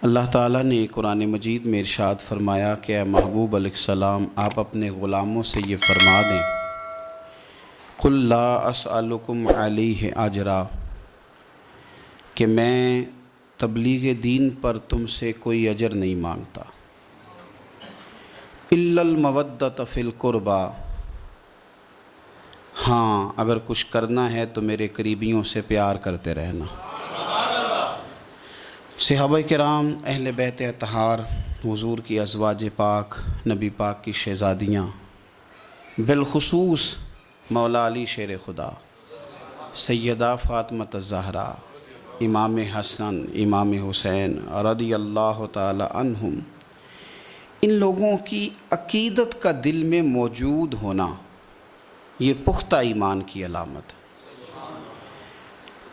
اللہ تعالیٰ نے قرآن مجید میں ارشاد فرمایا کہ اے محبوب علیہ السلام آپ اپنے غلاموں سے یہ فرما دیں قُلْ لَا أَسْأَلُكُمْ عَلَيْهِ أَجْرًا کہ میں تبلیغ دین پر تم سے کوئی اجر نہیں مانگتا إِلَّا الْمَوَدَّةَ فِي الْقُرْبَى ہاں اگر کچھ کرنا ہے تو میرے قریبیوں سے پیار کرتے رہنا۔ صحابہ کرام، اہل بیت اطہار، حضور کی ازواج پاک، نبی پاک کی شہزادیاں، بالخصوص مولا علی شیر خدا، سیدہ فاطمہ الزہرا، امام حسن، امام حسین رضی اللہ تعالی عنہم، ان لوگوں کی عقیدت کا دل میں موجود ہونا یہ پختہ ایمان کی علامت ہے۔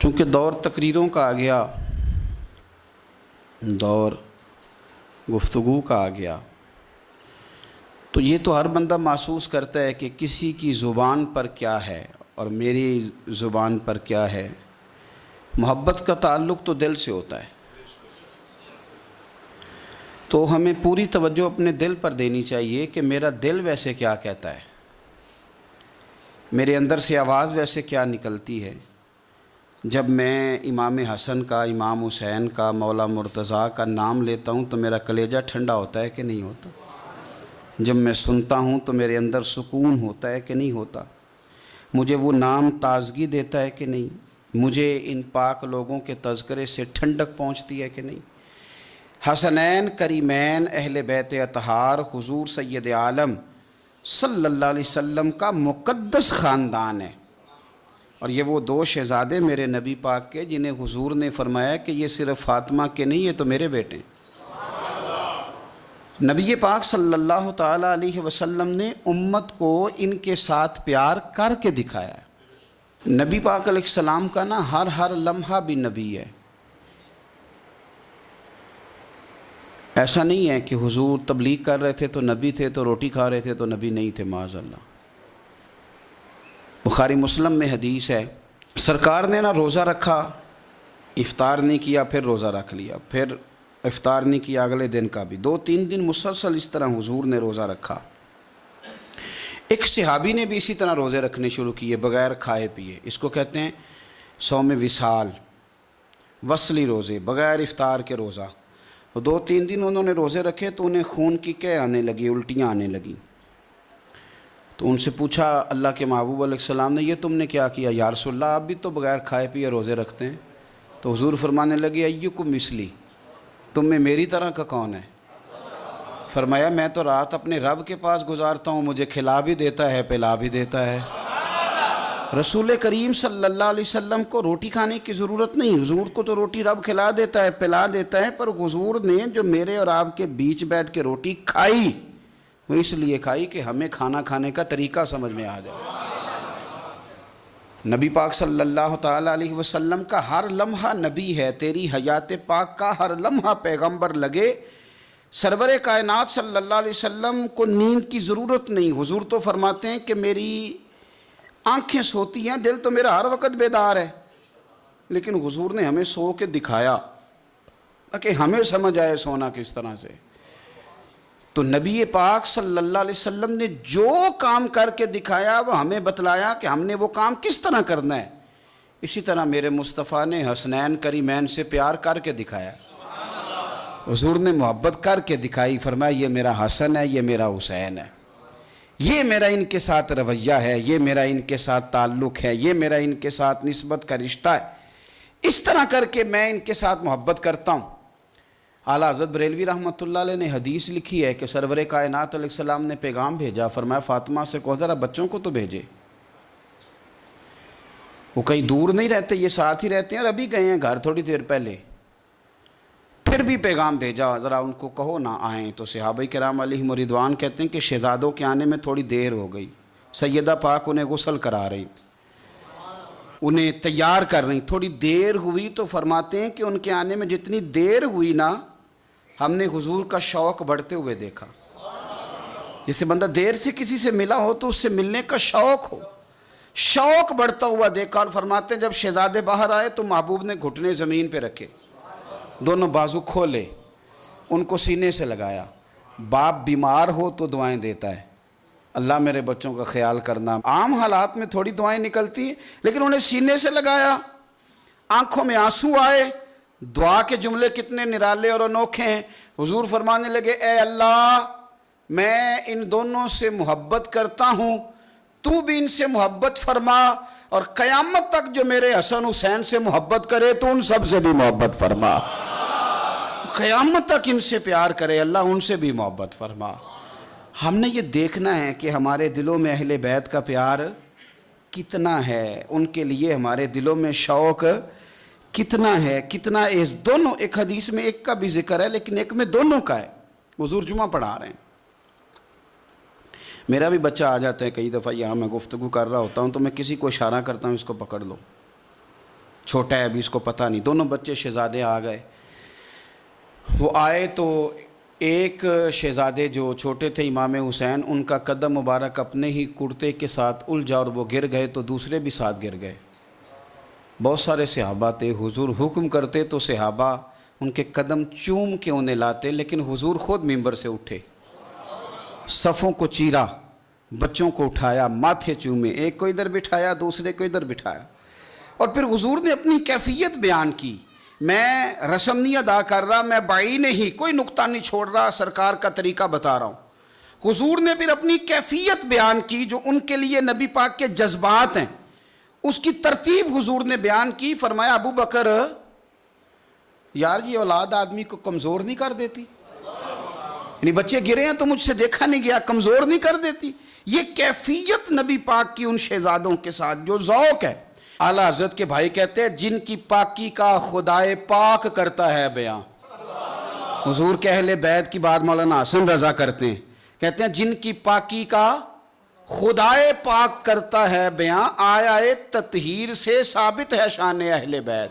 چونکہ دور تقریروں کا آ گیا، دور گفتگو کا آ گیا، تو یہ تو ہر بندہ محسوس کرتا ہے کہ کسی کی زبان پر کیا ہے اور میری زبان پر کیا ہے۔ محبت کا تعلق تو دل سے ہوتا ہے، تو ہمیں پوری توجہ اپنے دل پر دینی چاہیے کہ میرا دل ویسے کیا کہتا ہے، میرے اندر سے آواز ویسے کیا نکلتی ہے۔ جب میں امام حسن کا، امام حسین کا، مولا مرتضیٰ کا نام لیتا ہوں تو میرا کلیجہ ٹھنڈا ہوتا ہے کہ نہیں ہوتا؟ جب میں سنتا ہوں تو میرے اندر سکون ہوتا ہے کہ نہیں ہوتا؟ مجھے وہ نام تازگی دیتا ہے کہ نہیں؟ مجھے ان پاک لوگوں کے تذکرے سے ٹھنڈک پہنچتی ہے کہ نہیں؟ حسنین کریمین، اہل بیت اطہار، حضور سید عالم صلی اللہ علیہ وسلم کا مقدس خاندان ہے، اور یہ وہ دو شہزادے میرے نبی پاک کے جنہیں حضور نے فرمایا کہ یہ صرف فاطمہ کے نہیں، یہ تو میرے بیٹے ہیں۔ نبی پاک صلی اللہ تعالیٰ علیہ وسلم نے امت کو ان کے ساتھ پیار کر کے دکھایا ہے۔ نبی پاک علیہ السلام کا نا ہر لمحہ بھی نبی ہے۔ ایسا نہیں ہے کہ حضور تبلیغ کر رہے تھے تو نبی تھے، تو روٹی کھا رہے تھے تو نبی نہیں تھے، معاذ اللہ۔ بخاری مسلم میں حدیث ہے، سرکار نے نا روزہ رکھا، افطار نہیں کیا، پھر روزہ رکھ لیا، پھر افطار نہیں کیا اگلے دن کا بھی، 2-3 دن مسلسل اس طرح حضور نے روزہ رکھا۔ ایک صحابی نے بھی اسی طرح روزے رکھنے شروع کیے بغیر کھائے پیے، اس کو کہتے ہیں صوم وصال، وصلی روزے، بغیر افطار کے روزہ۔ 2-3 دن انہوں نے روزے رکھے تو انہیں خون کی قے آنے لگی، الٹیاں آنے لگیں، تو ان سے پوچھا اللہ کے محبوب علیہ السلام نے، یہ تم نے کیا کیا؟ یا رسول اللہ آپ بھی تو بغیر کھائے پیے روزے رکھتے ہیں۔ تو حضور فرمانے لگے ایکم مثلی، تم میں میری طرح کا کون ہے؟ فرمایا میں تو رات اپنے رب کے پاس گزارتا ہوں، مجھے کھلا بھی دیتا ہے، پلا بھی دیتا ہے۔ رسول کریم صلی اللہ علیہ وسلم کو روٹی کھانے کی ضرورت نہیں، حضور کو تو روٹی رب کھلا دیتا ہے، پلا دیتا ہے، پر حضور نے جو میرے اور آپ کے بیچ بیٹھ کے روٹی کھائی وہ اس لیے کھائی کہ ہمیں کھانا کھانے کا طریقہ سمجھ میں آ جائے۔ نبی پاک صلی اللہ تعالیٰ علیہ وسلم کا ہر لمحہ نبی ہے، تیری حیات پاک کا ہر لمحہ پیغمبر لگے۔ سرور کائنات صلی اللہ علیہ وسلم کو نیند کی ضرورت نہیں، حضور تو فرماتے ہیں کہ میری آنکھیں سوتی ہیں، دل تو میرا ہر وقت بیدار ہے، لیکن حضور نے ہمیں سو کے دکھایا تاکہ ہمیں سمجھ آئے سونا کس طرح سے۔ تو نبی پاک صلی اللہ علیہ وسلم نے جو کام کر کے دکھایا وہ ہمیں بتلایا کہ ہم نے وہ کام کس طرح کرنا ہے۔ اسی طرح میرے مصطفیٰ نے حسنین کریمین سے پیار کر کے دکھایا، حضور نے محبت کر کے دکھائی، فرمایا یہ میرا حسن ہے، یہ میرا حسین ہے، یہ میرا ان کے ساتھ رویہ ہے، یہ میرا ان کے ساتھ تعلق ہے، یہ میرا ان کے ساتھ نسبت کا رشتہ ہے، اس طرح کر کے میں ان کے ساتھ محبت کرتا ہوں۔ اعلیٰ حضرت بریلوی رحمۃ اللہ علیہ نے حدیث لکھی ہے کہ سرور کائنات علیہ السلام نے پیغام بھیجا، فرمایا فاطمہ سے کہو ذرا بچوں کو تو بھیجے، وہ کہیں دور نہیں رہتے، یہ ساتھ ہی رہتے ہیں، اور ابھی گئے ہیں گھر تھوڑی دیر پہلے، پھر بھی پیغام بھیجا ذرا ان کو کہو نہ آئیں۔ تو صحابہ کرام علیہم رضوان کہتے ہیں کہ شہزادوں کے آنے میں تھوڑی دیر ہو گئی، سیدہ پاک انہیں غسل کرا رہی، انہیں تیار کر رہی، تھوڑی دیر ہوئی، تو فرماتے ہیں کہ ان کے آنے میں جتنی دیر ہوئی نا، ہم نے حضور کا شوق بڑھتے ہوئے دیکھا۔ جیسے بندہ دیر سے کسی سے ملا ہو تو اس سے ملنے کا شوق ہو، شوق بڑھتا ہوا دیکھا۔ اور فرماتے ہیں جب شہزادے باہر آئے تو محبوب نے گھٹنے زمین پہ رکھے، دونوں بازو کھولے، ان کو سینے سے لگایا. باپ بیمار ہو تو دعائیں دیتا ہے, اللہ میرے بچوں کا خیال کرنا. عام حالات میں تھوڑی دعائیں نکلتی ہیں, لیکن انہیں سینے سے لگایا, آنکھوں میں آنسو آئے. دعا کے جملے کتنے نرالے اور انوکھے ہیں. حضور فرمانے لگے, اے اللہ میں ان دونوں سے محبت کرتا ہوں, تو بھی ان سے محبت فرما, اور قیامت تک جو میرے حسن حسین سے محبت کرے تو ان سب سے بھی محبت فرما. قیامت تک ان سے پیار کرے اللہ, ان سے بھی محبت فرما. ہم نے یہ دیکھنا ہے کہ ہمارے دلوں میں اہل بیت کا پیار کتنا ہے, ان کے لیے ہمارے دلوں میں شوق کتنا ہے, کتنا اس دونوں. ایک حدیث میں ایک کا بھی ذکر ہے لیکن ایک میں دونوں کا ہے. حضور جمعہ پڑھا رہے ہیں, میرا بھی بچہ آ جاتا ہے کئی دفعہ یہاں, میں گفتگو کر رہا ہوتا ہوں تو میں کسی کو اشارہ کرتا ہوں, اس کو پکڑ لو, چھوٹا ہے ابھی اس کو پتہ نہیں. دونوں بچے شہزادے آ گئے. وہ آئے تو ایک شہزادے جو چھوٹے تھے امام حسین, ان کا قدم مبارک اپنے ہی کرتے کے ساتھ الجھا اور وہ گر گئے, تو دوسرے بھی ساتھ گر گئے. بہت سارے صحابہ تھے, حضور حکم کرتے تو صحابہ ان کے قدم چوم کے انہیں لاتے, لیکن حضور خود منبر سے اٹھے, صفوں کو چیرا, بچوں کو اٹھایا, ماتھے چومے, ایک کو ادھر بٹھایا دوسرے کو ادھر بٹھایا. اور پھر حضور نے اپنی کیفیت بیان کی. میں رسم نہیں ادا کر رہا, میں بائی نہیں, کوئی نقطہ نہیں چھوڑ رہا, سرکار کا طریقہ بتا رہا ہوں. حضور نے پھر اپنی کیفیت بیان کی جو ان کے لیے نبی پاک کے جذبات ہیں, اس کی ترتیب حضور نے بیان کی. فرمایا, ابو بکر یار یہ اولاد آدمی کو کمزور نہیں کر دیتی, یعنی بچے گرے ہیں تو مجھ سے دیکھا نہیں گیا, کمزور نہیں کر دیتی. یہ کیفیت نبی پاک کی ان شہزادوں کے ساتھ جو ذوق ہے. اعلیٰ حضرت کے بھائی کہتے ہیں, جن کی پاکی کا خدائے پاک کرتا ہے بیان. حضور کے اہل بیت کی بات مولانا حسن رضا کرتے ہیں, کہتے ہیں جن کی پاکی کا خدائے پاک کرتا ہے بیان, آیا تطہیر سے ثابت ہے شان اہل بیت.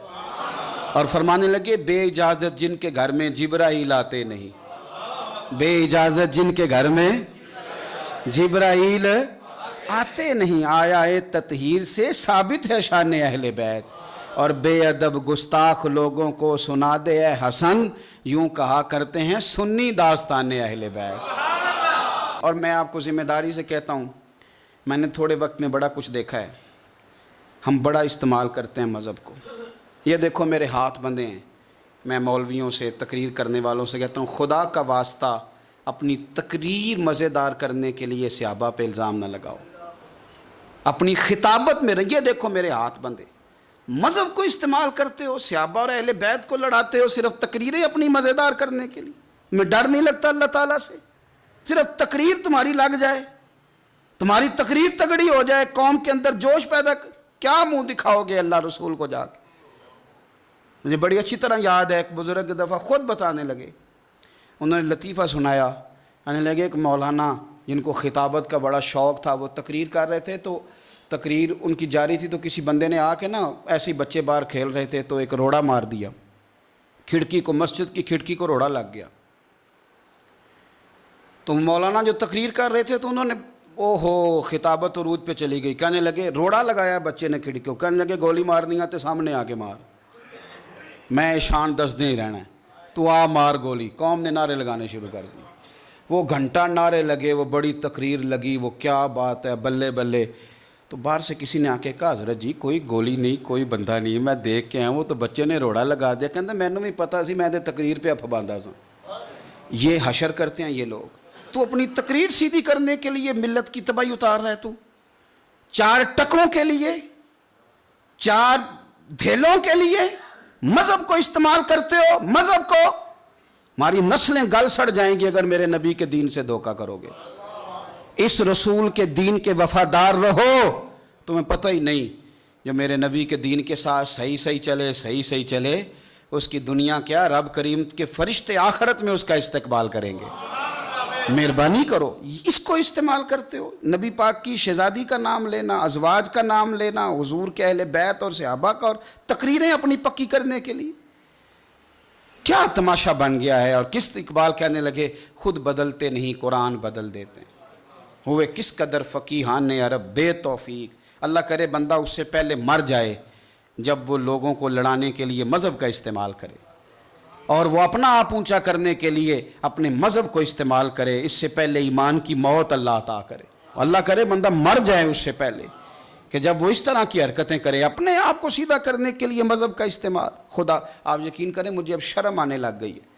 اور فرمانے لگے, بے اجازت جن کے گھر میں جبرائیل آتے نہیں, بے اجازت جن کے گھر میں جبرائیل آتے نہیں, آیا تطہیر سے ثابت ہے شان اہل بیت. اور بے ادب گستاخ لوگوں کو سنا دے اے حسن, یوں کہا کرتے ہیں سنی داستان اہل بیت. اور میں آپ کو ذمہ داری سے کہتا ہوں, میں نے تھوڑے وقت میں بڑا کچھ دیکھا ہے. ہم بڑا استعمال کرتے ہیں مذہب کو. یہ دیکھو میرے ہاتھ بندھے ہیں, میں مولویوں سے, تقریر کرنے والوں سے کہتا ہوں, خدا کا واسطہ اپنی تقریر مزیدار کرنے کے لیے صحابہ پہ الزام نہ لگاؤ. اپنی خطابت میں یہ دیکھو میرے ہاتھ بندھے, مذہب کو استعمال کرتے ہو, صحابہ اور اہل بیت کو لڑاتے ہو صرف تقریریں اپنی مزیدار کرنے کے لیے. میں ڈر نہیں لگتا اللہ تعالیٰ سے, صرف تقریر تمہاری لگ جائے, تمہاری تقریر تگڑی ہو جائے, قوم کے اندر جوش پیدا, کیا منہ دکھاؤ گے اللہ رسول کو جا کے. مجھے بڑی اچھی طرح یاد ہے, ایک بزرگ دفعہ خود بتانے لگے, انہوں نے لطیفہ سنایا. کہنے لگے ایک مولانا جن کو خطابت کا بڑا شوق تھا, وہ تقریر کر رہے تھے, تو تقریر ان کی جاری تھی, تو کسی بندے نے آ کے نا, ایسے بچے باہر کھیل رہے تھے, تو ایک روڑا مار دیا کھڑکی کو, مسجد کی کھڑکی کو روڑا لگ گیا. تو مولانا جو تقریر کر رہے تھے تو انہوں نے اوہو خطابت عروج پہ چلی گئی. کہنے لگے روڑا لگایا بچے نے کھڑکی کو, کہنے لگے گولی مارنی آتے سامنے آ کے مار, میں شان 10 دن ہی رہنا ہے, تو آ مار گولی. قوم نے نعرے لگانے شروع کر دی, وہ گھنٹہ نعرے لگے, وہ بڑی تقریر لگی, وہ کیا بات ہے بلے بلے. تو باہر سے کسی نے آ کے کہا, حضرت جی کوئی گولی نہیں, کوئی بندہ نہیں, میں دیکھ کے آیا ہوں, تو بچے نے روڑا لگا دیا. کہتا میں نے بھی پتا سی, میں نے تقریر پہ اف باندھا سا. یہ حشر کرتے ہیں یہ لوگ. تو اپنی تقریر سیدھی کرنے کے لیے ملت کی تباہی اتار رہا ہے, تو 4 ٹکوں کے لیے, 4 دھیلوں کے لیے مذہب کو استعمال کرتے ہو. مذہب کو, ہماری نسلیں گل سڑ جائیں گی اگر میرے نبی کے دین سے دھوکہ کرو گے. اس رسول کے دین کے وفادار رہو, تمہیں پتہ ہی نہیں جو میرے نبی کے دین کے ساتھ صحیح چلے, اس کی دنیا کیا, رب کریم کے فرشتے آخرت میں اس کا استقبال کریں گے. مہربانی کرو, اس کو استعمال کرتے ہو. نبی پاک کی شہزادی کا نام لینا, ازواج کا نام لینا, حضور کے اہل بیت اور صحابہ کا, اور تقریریں اپنی پکی کرنے کے لیے. کیا تماشا بن گیا ہے. اور کس اقبال کہنے لگے, خود بدلتے نہیں قرآن بدل دیتے ہیں, ہوئے کس قدر فقیہان عرب بے توفیق. اللہ کرے بندہ اس سے پہلے مر جائے جب وہ لوگوں کو لڑانے کے لیے مذہب کا استعمال کرے. اور وہ اپنا آپ اونچا کرنے کے لیے اپنے مذہب کو استعمال کرے، اس سے پہلے ایمان کی موت اللہ عطا کرے۔ اللہ کرے بندہ مر جائے اس سے پہلے کہ جب وہ اس طرح کی حرکتیں کرے اپنے آپ کو سیدھا کرنے کے لیے مذہب کا استعمال۔ خدا آپ یقین کریں مجھے اب شرم آنے لگ گئی ہے،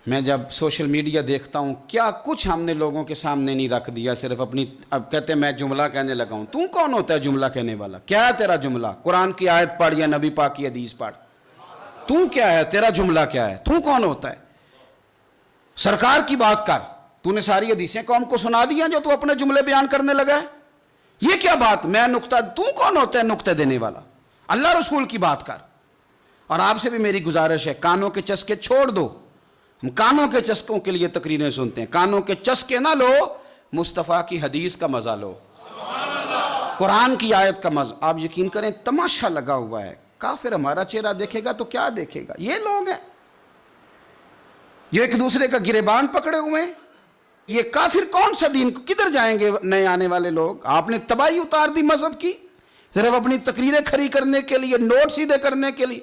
میں جب سوشل میڈیا دیکھتا ہوں کیا کچھ ہم نے لوگوں کے سامنے نہیں رکھ دیا، صرف اپنی، اب کہتے ہیں میں جملہ کہنے لگا ہوں۔ تو کون ہوتا ہے جملہ کہنے والا؟ کیا ہے تیرا جملہ؟ قرآن کی آیت پڑھ یا نبی پاک کی حدیث پڑھ، تو کیا ہے؟ تیرا جملہ کیا ہے؟ تو کون ہوتا ہے؟ سرکار کی بات کر، تو نے ساری حدیثیں قوم کو سنا دیا جو تو اپنے جملے بیان کرنے لگا ہے؟ یہ کیا بات؟ میں نقطہ، تو کون ہوتا ہے نقطہ دینے والا؟ اللہ رسول کی بات کر۔ اور آپ سے بھی میری گزارش ہے کانوں کے چسکے چھوڑ دو، ہم کانوں کے چسکوں کے لیے تقریریں سنتے ہیں، کانوں کے چسکے نہ لو، مصطفیٰ کی حدیث کا مزہ لو، قرآن کی آیت کا مزہ۔ آپ یقین کریں تماشا لگا ہوا ہے، کافر ہمارا چہرہ دیکھے گا تو کیا دیکھے گا؟ یہ لوگ ہیں جو ایک دوسرے کا گریبان پکڑے ہوئے ہیں، یہ کافر کون سا دین، کدھر جائیں گے نئے آنے والے لوگ؟ آپ نے تباہی اتار دی مذہب کی، صرف اپنی تقریریں کھڑی کرنے کے لیے، نوٹ سیدھے کرنے کے لیے۔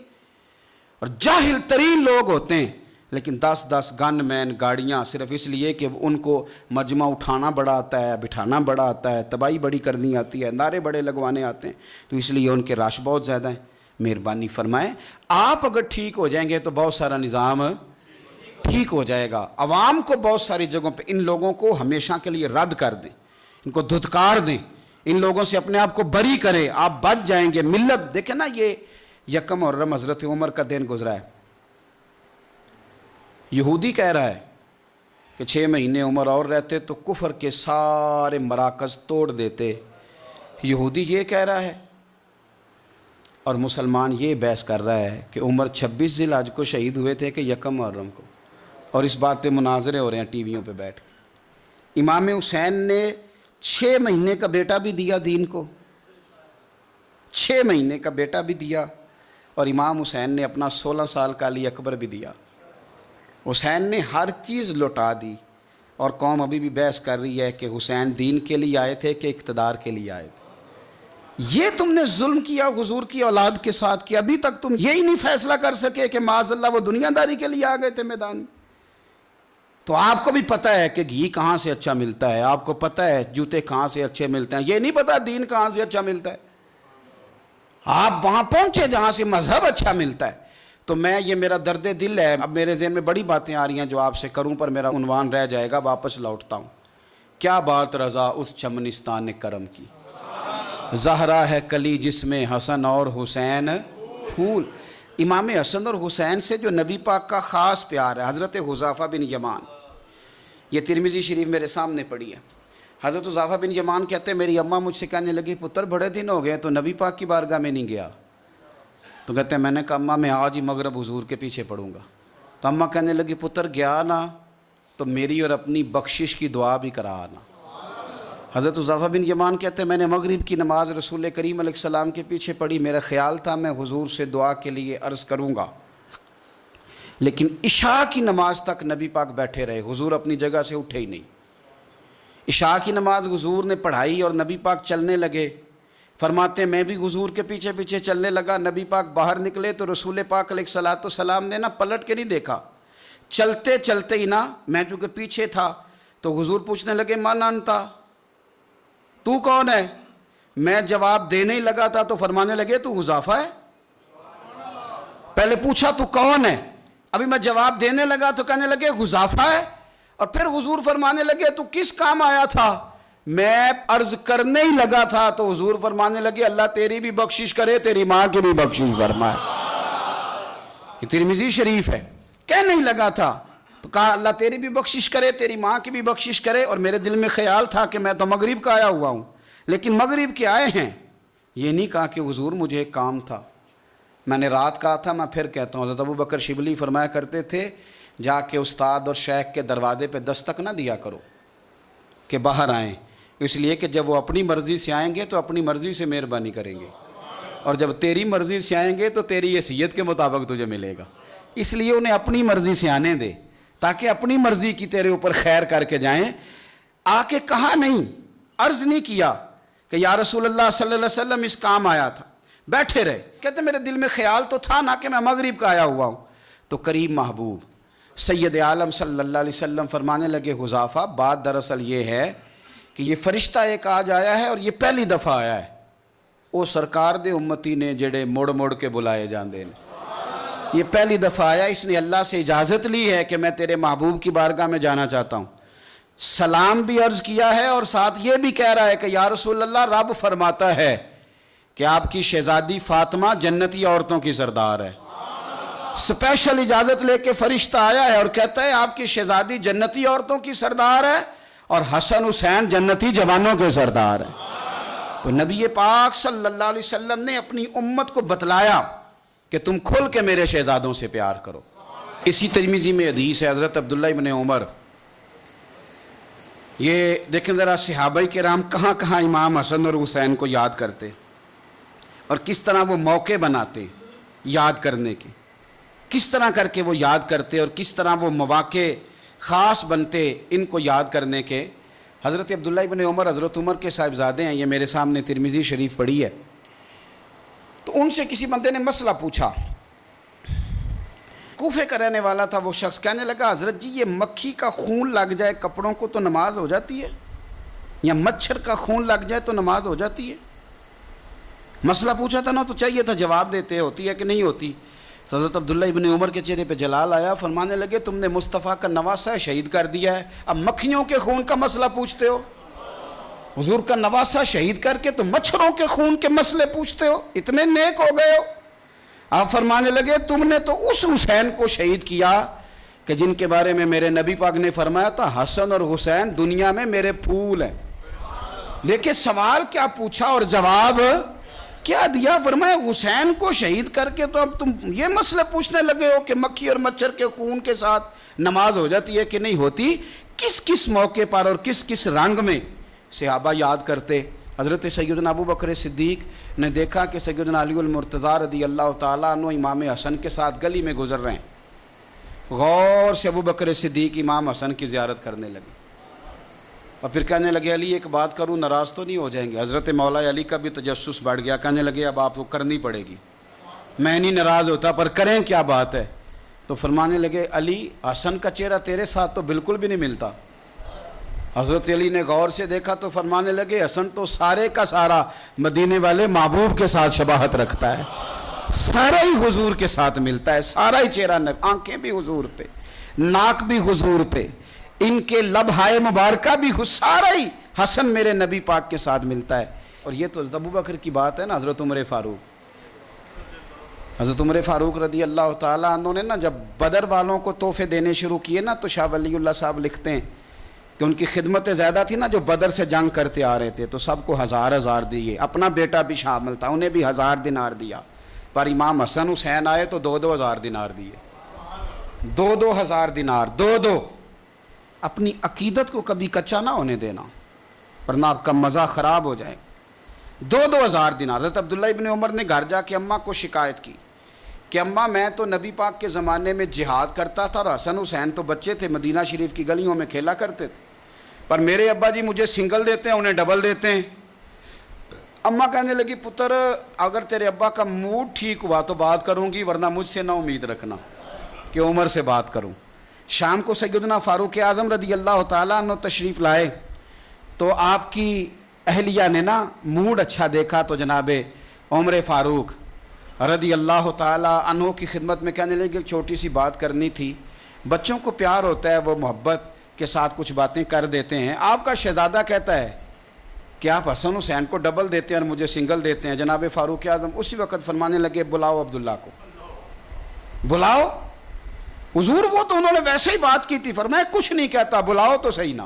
اور جاہل ترین لوگ ہوتے ہیں لیکن 10 گن مین گاڑیاں صرف اس لیے کہ ان کو مجمع اٹھانا بڑا آتا ہے، بٹھانا بڑا آتا ہے، تباہی بڑی کرنی آتی ہے، نعرے بڑے لگوانے آتے ہیں، تو اس لیے ان کے رش بہت زیادہ ہیں۔ مہربانی فرمائیں آپ اگر ٹھیک ہو جائیں گے تو بہت سارا نظام ٹھیک ہو جائے گا۔ عوام کو بہت ساری جگہوں پہ ان لوگوں کو ہمیشہ کے لیے رد کر دیں، ان کو دھتکار دیں، ان لوگوں سے اپنے آپ کو بری کریں، آپ بچ جائیں گے۔ ملت دیکھیں نا، یہ یکم محرم حضرت عمر کا دن گزرا ہے، یہودی کہہ رہا ہے کہ 6 مہینے عمر اور رہتے تو کفر کے سارے مراکز توڑ دیتے، یہودی یہ کہہ رہا ہے، اور مسلمان یہ بحث کر رہا ہے کہ عمر 26 ذی الحج کو شہید ہوئے تھے کہ یکم محرم کو، اور اس بات پہ مناظرے ہو رہے ہیں ٹی ویوں پہ بیٹھ کے۔ امام حسین نے 6 مہینے کا بیٹا بھی دیا دین کو، 6 مہینے کا بیٹا بھی دیا، اور امام حسین نے اپنا 16 سال کا علی اکبر بھی دیا۔ حسین نے ہر چیز لوٹا دی، اور قوم ابھی بھی بحث کر رہی ہے کہ حسین دین کے لیے آئے تھے کہ اقتدار کے لیے آئے تھے۔ یہ تم نے ظلم کیا حضور کی اولاد کے ساتھ کہ ابھی تک تم یہی نہیں فیصلہ کر سکے کہ معاذ اللہ وہ دنیا داری کے لیے آ گئے تھے میدان۔ تو آپ کو بھی پتہ ہے کہ گھی کہاں سے اچھا ملتا ہے، آپ کو پتہ ہے جوتے کہاں سے اچھے ملتے ہیں، یہ نہیں پتہ دین کہاں سے اچھا ملتا ہے۔ آپ وہاں پہنچے جہاں سے مذہب اچھا ملتا ہے۔ تو میں، یہ میرا درد دل ہے، اب میرے ذہن میں بڑی باتیں آ رہی ہیں جو آپ سے کروں پر میرا عنوان رہ جائے گا، واپس لوٹتا ہوں۔ کیا بات رضا اس چمنستان کرم کی، زہرا ہے کلی جس میں حسن اور حسین پھول۔ امام حسن اور حسین سے جو نبی پاک کا خاص پیار ہے، حضرت حذیفہ بن یمان، یہ ترمذی شریف میرے سامنے پڑھی ہے۔ حضرت حذیفہ بن یمان کہتے ہیں میری اماں مجھ سے کہنے لگی پتر بڑے دن ہو گئے تو نبی پاک کی بارگاہ میں نہیں گیا، تو کہتے ہیں میں نے کہا اماں میں آج ہی مغرب حضور کے پیچھے پڑھوں گا، تو اماں کہنے لگی پتر گیا نا تو میری اور اپنی بخشش کی دعا بھی کرا آنا۔ حضرت حذیفہ بن یمان کہتے ہیں میں نے مغرب کی نماز رسول کریم علیہ السلام کے پیچھے پڑھی، میرا خیال تھا میں حضور سے دعا کے لیے عرض کروں گا، لیکن عشاء کی نماز تک نبی پاک بیٹھے رہے، حضور اپنی جگہ سے اٹھے ہی نہیں۔ عشاء کی نماز حضور نے پڑھائی اور نبی پاک چلنے لگے، فرماتے ہیں میں بھی حضور کے پیچھے پیچھے چلنے لگا، نبی پاک باہر نکلے تو رسول پاک علیہ السلام نے نا پلٹ کے نہیں دیکھا، چلتے چلتے ہی نا، میں چونکہ پیچھے تھا تو حضور پوچھنے لگے من انتا، تو کون ہے؟ میں جواب دینے ہی لگا تھا تو فرمانے لگے تو حذیفہ ہے۔ پہلے پوچھا تو کون ہے، ابھی میں جواب دینے لگا تو کہنے لگے حذیفہ ہے، اور پھر حضور فرمانے لگے تو کس کام آیا تھا؟ میں عرض کرنے ہی لگا تھا تو حضور فرمانے لگے اللہ تیری بھی بخشش کرے تیری ماں کی بھی بخشش فرمائے۔ یہ ترمذی شریف ہے، کہنے ہی لگا تھا تو کہا اللہ تیری بھی بخشش کرے تیری ماں کی بھی بخشش کرے، اور میرے دل میں خیال تھا کہ میں تو مغرب کا آیا ہوا ہوں، لیکن مغرب کے آئے ہیں، یہ نہیں کہا کہ حضور مجھے ایک کام تھا۔ میں نے رات کہا تھا، میں پھر کہتا ہوں، حضرت ابو بکر شبلی فرمایا کرتے تھے جا کے استاد اور شیخ کے دروازے پہ دستک نہ دیا کرو کہ باہر آئیں، اس لیے کہ جب وہ اپنی مرضی سے آئیں گے تو اپنی مرضی سے مہربانی کریں گے، اور جب تیری مرضی سے آئیں گے تو تیری حیثیت کے مطابق تجھے ملے گا، اس لیے انہیں اپنی مرضی سے آنے دے تاکہ اپنی مرضی کی تیرے اوپر خیر کر کے جائیں۔ آ کے کہا نہیں، عرض نہیں کیا کہ یا رسول اللہ صلی اللہ علیہ وسلم اس کام آیا تھا، بیٹھے رہے، کہتے میرے دل میں خیال تو تھا نا کہ میں مغرب کا آیا ہوا ہوں، تو قریب محبوب سید عالم صلی اللہ علیہ وسلم فرمانے لگے حذیفہ بات دراصل یہ ہے کہ یہ فرشتہ ایک آج آیا ہے اور یہ پہلی دفعہ آیا ہے، وہ سرکار دے امتی نے جڑے مڑ مڑ کے بلائے جاندے ہیں، یہ پہلی دفعہ آیا، اس نے اللہ سے اجازت لی ہے کہ میں تیرے محبوب کی بارگاہ میں جانا چاہتا ہوں، سلام بھی عرض کیا ہے اور ساتھ یہ بھی کہہ رہا ہے کہ یا رسول اللہ رب فرماتا ہے کہ آپ کی شہزادی فاطمہ جنتی عورتوں کی سردار ہے۔ سپیشل اجازت لے کے فرشتہ آیا ہے اور کہتا ہے آپ کی شہزادی جنتی عورتوں کی سردار ہے اور حسن حسین جنتی جوانوں کے سردار ہے۔ تو نبی پاک صلی اللہ علیہ وسلم نے اپنی امت کو بتلایا کہ تم کھل کے میرے شہزادوں سے پیار کرو۔ اسی ترمذی میں حدیث ہے، حضرت عبداللہ ابن عمر، یہ دیکھیں ذرا صحابہ کرام کہاں کہاں امام حسن اور حسین کو یاد کرتے اور کس طرح وہ موقع بناتے یاد کرنے کے، کس طرح کر کے وہ یاد کرتے اور کس طرح وہ مواقع خاص بنتے ان کو یاد کرنے کے۔ حضرت عبداللہ ابن عمر حضرت عمر کے صاحبزادے ہیں، یہ میرے سامنے ترمذی شریف پڑھی ہے، تو ان سے کسی بندے نے مسئلہ پوچھا، کوفے کا رہنے والا تھا وہ شخص، کہنے لگا حضرت جی یہ مکھی کا خون لگ جائے کپڑوں کو تو نماز ہو جاتی ہے، یا مچھر کا خون لگ جائے تو نماز ہو جاتی ہے؟ مسئلہ پوچھا تھا نا تو چاہیے تھا جواب دیتے، ہوتی ہے کہ نہیں ہوتی؟ تو حضرت عبداللہ ابن عمر کے چہرے پہ جلال آیا، فرمانے لگے تم نے مصطفیٰ کا نواسہ شہید کر دیا ہے، اب مکھیوں کے خون کا مسئلہ پوچھتے ہو؟ حضور کا نواسہ شہید کر کے تو مچھروں کے خون کے مسئلے پوچھتے ہو؟ اتنے نیک ہو گئے ہو؟ آپ فرمانے لگے تم نے تو اس حسین کو شہید کیا کہ جن کے بارے میں میرے نبی پاک نے فرمایا تھا حسن اور حسین دنیا میں میرے پھول ہیں۔ دیکھیں سوال کیا پوچھا اور جواب کیا دیا، فرمایا حسین کو شہید کر کے تو اب تم یہ مسئلہ پوچھنے لگے ہو کہ مکھی اور مچھر کے خون کے ساتھ نماز ہو جاتی ہے کہ نہیں ہوتی؟ کس کس موقع پر اور کس کس رنگ میں صحابہ یاد کرتے۔ حضرت سیدنا ابو بکر صدیق نے دیکھا کہ سیدنا علی المرتضیٰ رضی اللہ تعالیٰ عنہ امام حسن کے ساتھ گلی میں گزر رہے ہیں، غور سے ابو بکر صدیق امام حسن کی زیارت کرنے لگے اور پھر کہنے لگے علی ایک بات کروں، ناراض تو نہیں ہو جائیں گے؟ حضرت مولا علی کا بھی تجسس بڑھ گیا، کہنے لگے اب آپ کو کرنی پڑے گی، میں نہیں ناراض ہوتا پر کریں کیا بات ہے؟ تو فرمانے لگے علی حسن کا چہرہ تیرے ساتھ تو بالکل بھی نہیں ملتا۔ حضرت علی نے غور سے دیکھا تو فرمانے لگے حسن تو سارے کا سارا مدینے والے محبوب کے ساتھ شباہت رکھتا ہے، سارا ہی حضور کے ساتھ ملتا ہے، سارا ہی چہرہ، آنکھیں بھی حضور پہ، ناک بھی حضور پہ، ان کے لب ہائے مبارکہ بھی، سارا ہی حسن میرے نبی پاک کے ساتھ ملتا ہے۔ اور یہ تو ابو بکر کی بات ہے نا، حضرت عمر فاروق رضی اللہ تعالیٰ عنہ نے نا جب بدر والوں کو تحفے دینے شروع کیے نا تو شاہ ولی اللہ صاحب لکھتے ہیں کہ ان کی خدمتیں زیادہ تھی نا، جو بدر سے جنگ کرتے آ رہے تھے تو سب کو 1000 دیے، اپنا بیٹا بھی شامل تھا، انہیں بھی 1000 دینار دیا، پر امام حسن حسین آئے تو 2-2 دینار دیے، 2-2 دینار، 2 اپنی عقیدت کو کبھی کچا نہ ہونے دینا ورنہ آپ کا مزہ خراب ہو جائے۔ 2-2 دینار۔ حضرت عبداللہ ابن عمر نے گھر جا کے اماں کو شکایت کی کہ اماں میں تو نبی پاک کے زمانے میں جہاد کرتا تھا اور حسن حسین تو بچے تھے، مدینہ شریف کی گلیوں میں کھیلا کرتے تھے، پر میرے ابا جی مجھے سنگل دیتے ہیں، انہیں ڈبل دیتے ہیں۔ اماں کہنے لگی پتر اگر تیرے ابا کا موڈ ٹھیک ہوا تو بات کروں گی، ورنہ مجھ سے نہ امید رکھنا کہ عمر سے بات کروں۔ شام کو سیدنا فاروق اعظم رضی اللہ تعالیٰ عنہ تشریف لائے تو آپ کی اہلیہ نے نا موڈ اچھا دیکھا تو جناب عمر فاروق رضی اللہ تعالیٰ عنہ کی خدمت میں کہنے لگے کہ چھوٹی سی بات کرنی تھی، بچوں کو پیار ہوتا ہے وہ محبت کے ساتھ کچھ باتیں کر دیتے ہیں، آپ کا شہزادہ کہتا ہے کہ آپ حسن حسین کو ڈبل دیتے ہیں اور مجھے سنگل دیتے ہیں۔ جناب فاروق اعظم اسی وقت فرمانے لگے بلاؤ عبداللہ کو، بلاؤ۔ حضور وہ تو انہوں نے ویسے ہی بات کی تھی، فرمایا کچھ نہیں کہتا، بلاؤ تو صحیح نا۔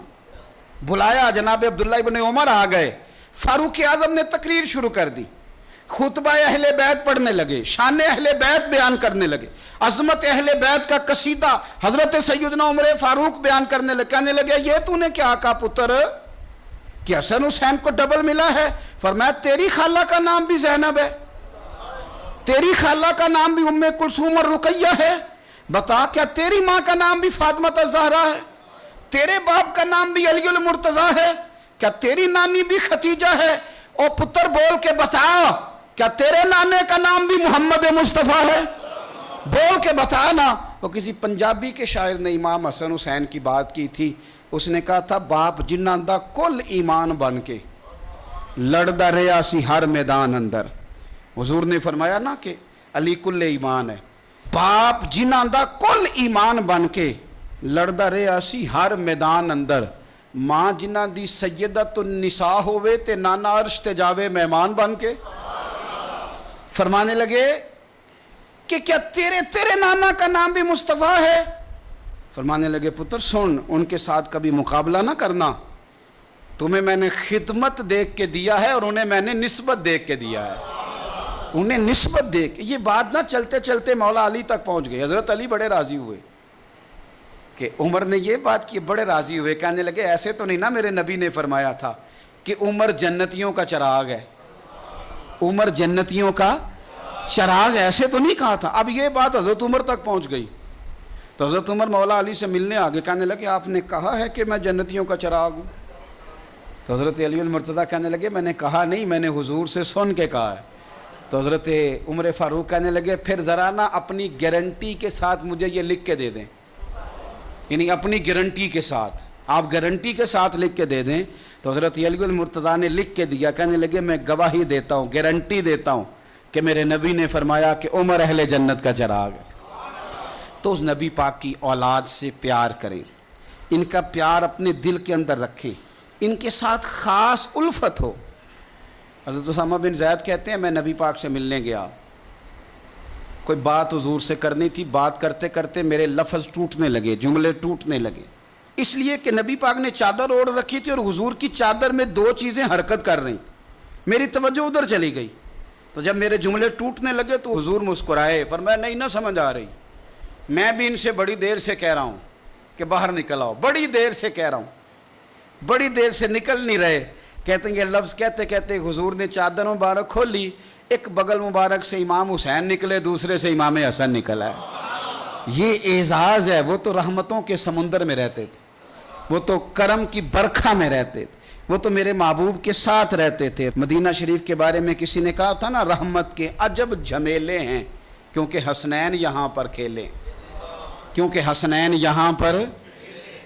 بلایا، جناب عبداللہ ابن عمر آ گئے، فاروق اعظم نے تقریر شروع کر دی، خطبہ اہل بیت پڑھنے لگے، شان اہل بیت بیان کرنے لگے، عظمت اہل بیت کا قصیدہ حضرت سیدنا عمر فاروق بیان کرنے لگے۔ کہنے لگے یہ تو نے کیا کہا پتر کہ حسن حسین کو ڈبل ملا ہے؟ فرمایا تیری خالہ کا نام بھی زینب ہے، تیری خالہ کا نام بھی ام کلثوم اور رقیہ ہے، بتا کیا تیری ماں کا نام بھی فاطمہ الزہرا ہے، تیرے باپ کا نام بھی علی المرتضیٰ ہے، کیا تیری نانی بھی ختیجہ ہے؟ او پتر بول کے بتا کیا تیرے نانے کا نام بھی محمد مصطفیٰ ہے؟ بول کے بتا نا. وہ کسی پنجابی کے شاعر نے امام حسن حسین کی بات کی تھی. اس نے کہا تھا باپ جنہاں دا کل ایمان بن کے لڑدا رہا سی ہر میدان اندر. حضور نے فرمایا نا کہ علی کل ایمان ہے. باپ جنہاں دا کل ایمان بن کے لڑدا رہا سی ہر میدان اندر. ماں جنہاں دی سیدت النساء ہوئے تے نانا عرش تے جاوے مہمان بن کے. فرمانے لگے کہ کیا تیرے نانا کا نام بھی مصطفیٰ ہے؟ فرمانے لگے پتر سن، ان کے ساتھ کبھی مقابلہ نہ کرنا. تمہیں میں نے خدمت دیکھ کے دیا ہے اور انہیں میں نے نسبت دیکھ کے دیا ہے. انہیں نسبت دیکھ. یہ بات نہ چلتے چلتے مولا علی تک پہنچ گئی. حضرت علی بڑے راضی ہوئے کہ عمر نے یہ بات کی. بڑے راضی ہوئے، کہنے لگے ایسے تو نہیں نا میرے نبی نے فرمایا تھا کہ عمر جنتیوں کا چراغ ہے. عمر جنتیوں کا چراغ ایسے تو نہیں کہا تھا. اب یہ بات حضرت عمر تک پہنچ گئی تو حضرت عمر مولا علی سے ملنے آگے. کہنے لگے آپ نے کہا ہے کہ میں جنتیوں کا چراغ ہوں. تو حضرت علی المرتضیٰ کہنے لگے میں نے کہا نہیں، میں نے حضور سے سن کے کہا ہے. تو حضرت عمر فاروق کہنے لگے پھر ذرا نا اپنی گارنٹی کے ساتھ مجھے یہ لکھ کے دے دیں. یعنی اپنی گارنٹی کے ساتھ، آپ گارنٹی کے ساتھ لکھ کے دے دیں. تو حضرت علی المرتضیٰ نے لکھ کے دیا. کہنے لگے میں گواہی دیتا ہوں، گارنٹی دیتا ہوں کہ میرے نبی نے فرمایا کہ عمر اہل جنت کا چراغ ہے. تو اس نبی پاک کی اولاد سے پیار کریں، ان کا پیار اپنے دل کے اندر رکھیں، ان کے ساتھ خاص الفت ہو. حضرت اسامہ بن زید کہتے ہیں میں نبی پاک سے ملنے گیا، کوئی بات حضور سے کرنی تھی. بات کرتے کرتے میرے لفظ ٹوٹنے لگے، جملے ٹوٹنے لگے، اس لیے کہ نبی پاک نے چادر اوڑھ رکھی تھی اور حضور کی چادر میں دو چیزیں حرکت کر رہی. میری توجہ ادھر چلی گئی. تو جب میرے جملے ٹوٹنے لگے تو حضور مسکرائے، فرمایا نہیں نہ سمجھ آ رہی، میں بھی ان سے بڑی دیر سے کہہ رہا ہوں کہ باہر نکل آؤ. بڑی دیر سے کہہ رہا ہوں، بڑی دیر سے نکل نہیں رہے. کہتے ہیں یہ لفظ کہتے کہتے حضور نے چادر مبارک کھولی. ایک بغل مبارک سے امام حسین نکلے، دوسرے سے امام حسن نکلا ہے. یہ اعزاز ہے. وہ تو رحمتوں کے سمندر میں رہتے تھے، وہ تو کرم کی برکھا میں رہتے تھے، وہ تو میرے محبوب کے ساتھ رہتے تھے. مدینہ شریف کے بارے میں کسی نے کہا تھا نا رحمت کے عجب جھمیلے ہیں کیونکہ حسنین یہاں پر کھیلے. کیونکہ حسنین یہاں پر.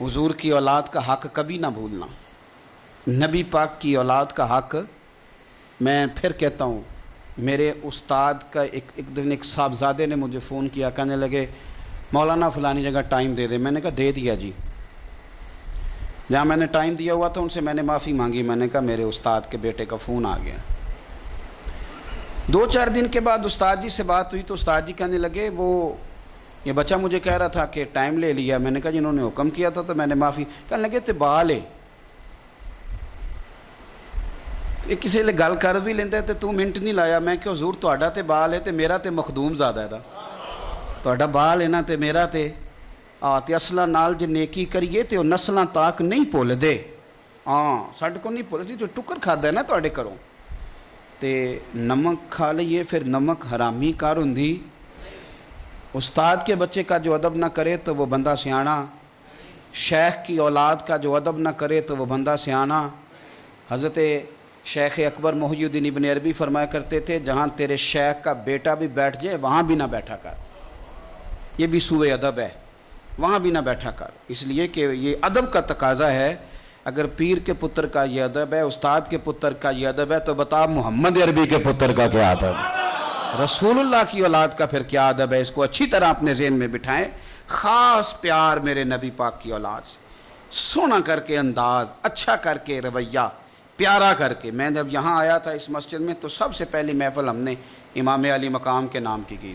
حضور کی اولاد کا حق کبھی نہ بھولنا، نبی پاک کی اولاد کا حق. میں پھر کہتا ہوں، میرے استاد کا ایک دن ایک صاحبزادے نے مجھے فون کیا. کہنے لگے مولانا فلانی جگہ ٹائم دے دے. میں نے کہا دے دیا جی. جہاں میں نے ٹائم دیا ہوا تھا ان سے میں نے معافی مانگی. میں نے کہا میرے استاد کے بیٹے کا فون آ گیا. 2-4 دن کے بعد استاد جی سے بات ہوئی تو استاد جی کہنے لگے وہ یہ بچہ مجھے کہہ رہا تھا کہ ٹائم لے لیا. میں نے کہا جنہوں نے حکم کیا تھا تو میں نے معافی. کہنے لگے تے بال ہے یہ کسی لے گل کر بھی لیندے تے تو منٹ نہیں لایا. میں کہ حضور تہاڈا تے بال ہے تے میرا تے مخدوم زیادہ ہے. تہاڈا بال ہے نا تے میرا تے تے اصلاں نال جے نیکی کریے تے وہ نسلاں تاک نہیں بھول دے. ساڈے کو نہیں بھول سی جو ٹکر کھادا ہے نا تہاڈے گھروں تے نمک کھا لئیے پھر نمک حرامی کار ہوندی. استاد کے بچے کا جو ادب نہ کرے تو وہ بندہ سیانا. شیخ کی اولاد کا جو ادب نہ کرے تو وہ بندہ سیانا. حضرت شیخ اکبر محی الدین ابن عربی فرمایا کرتے تھے جہاں تیرے شیخ کا بیٹا بھی بیٹھ جائے وہاں بھی نہ بیٹھا کر. یہ بھی سوء ادب ہے، وہاں بھی نہ بیٹھا کر. اس لیے کہ یہ ادب کا تقاضا ہے. اگر پیر کے پتر کا یہ ادب ہے، استاد کے پتر کا یہ ادب ہے تو بتا محمد عربی کے پتر کا کیا ادب ہے، رسول اللہ کی اولاد کا پھر کیا ادب ہے. اس کو اچھی طرح اپنے ذہن میں بٹھائیں. خاص پیار میرے نبی پاک کی اولاد سے، سونا کر کے انداز، اچھا کر کے رویہ، پیارا کر کے. میں جب یہاں آیا تھا اس مسجد میں تو سب سے پہلی محفل ہم نے امام علی مقام کے نام کی تھی،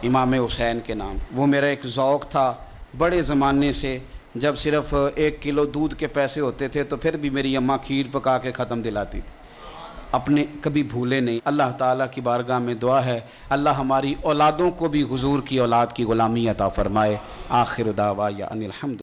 امام حسین کے نام. وہ میرا ایک ذوق تھا بڑے زمانے سے. جب صرف 1 کلو دودھ کے پیسے ہوتے تھے تو پھر بھی میری اماں کھیر پکا کے ختم دلاتی تھی. اپنے کبھی بھولے نہیں. اللہ تعالیٰ کی بارگاہ میں دعا ہے اللہ ہماری اولادوں کو بھی حضور کی اولاد کی غلامی عطا فرمائے. آخر دعوایا ان الحمد